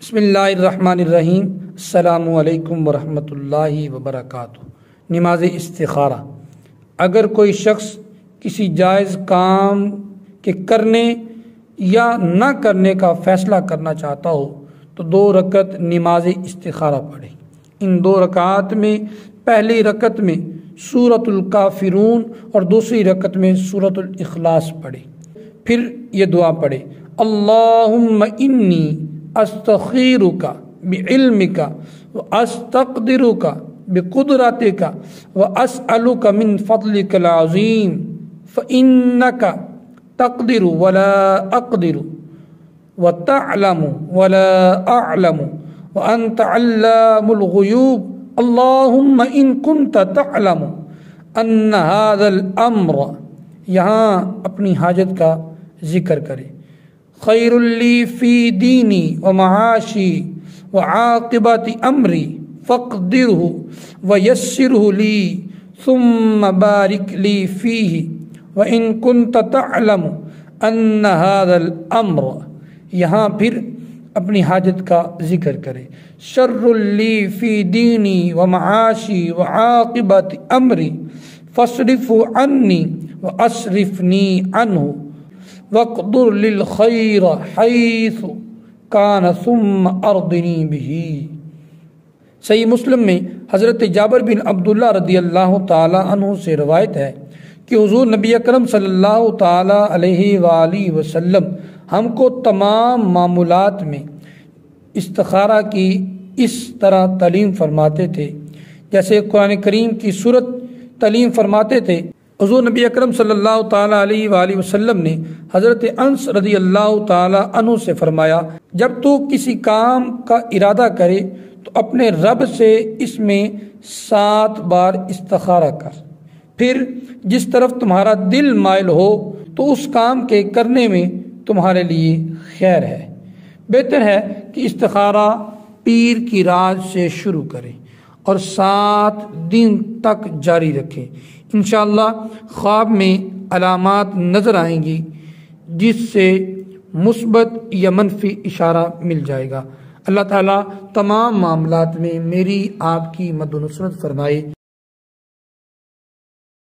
بسم اللہ الرحمن الرحیم۔ السلام علیکم ورحمۃ اللہ وبرکاتہ۔ نماز استخارہ۔ اگر کوئی شخص کسی جائز کام کے کرنے یا نہ کرنے کا فیصلہ کرنا چاہتا ہو تو 2 رکعت نماز استخارہ پڑھے۔ ان 2 رکعات میں پہلی رکعت میں سورۃ الکافرون اور دوسری رکعت میں سورۃ الاخلاص پڑھے۔ پھر یہ دعا پڑھے: اللہم انی استخیرک بعلمک واستقدرک بقدرتک واسألک من فضلک العظیم فإنک تقدر ولا اقدر وتعلم ولا اعلم وانت علام الغیوب اللہم ان کنت تعلم ان هذا الامر، یہاں اپنی حاجت کا ذکر کرے، خیر لی فی دینی ومعاشی وعاقبت امری فاقدرہ ویسرہ لی ثم بارک لی فیہ وان کنت تعلم ان هذا الامر، یہاں پھر اپنی حاجت کا ذکر کرے، شر لی فی دینی ومعاشی وعاقبت امری فاصرف عنی واصرفنی عنہ وَاقْدُرْ لِلْخَيْرَ حَيْثُ كَانَ ثُمَّ أَرْضِنِي بِهِ۔ صحیح مسلم میں حضرت جابر بن عبداللہ رضی اللہ تعالی عنہ سے روایت ہے کہ حضور نبی اکرم صلی اللہ تعالی علیہ وآلہ وسلم ہم کو تمام معاملات میں استخارہ کی اس طرح تعلیم فرماتے تھے جیسے قرآن کریم کی سورت تعلیم فرماتے تھے۔ حضور نبی اکرم صلی اللہ تعالیٰ علیہ وآلہ وسلم نے حضرت انس رضی اللہ تعالیٰ عنہ سے فرمایا: جب تو کسی کام کا ارادہ کرے تو اپنے رب سے اس میں 7 بار استخارہ کر، پھر جس طرف تمہارا دل مائل ہو تو اس کام کے کرنے میں تمہارے لیے خیر ہے۔ بہتر ہے کہ استخارہ پیر کی رات سے شروع کریں اور 7 دن تک جاری رکھیں۔ انشاءاللہ خواب میں علامات نظر آئیں گی جس سے مثبت یا منفی اشارہ مل جائے گا۔ اللہ تعالیٰ تمام معاملات میں میری آپ کی مدد و نصرت فرمائے۔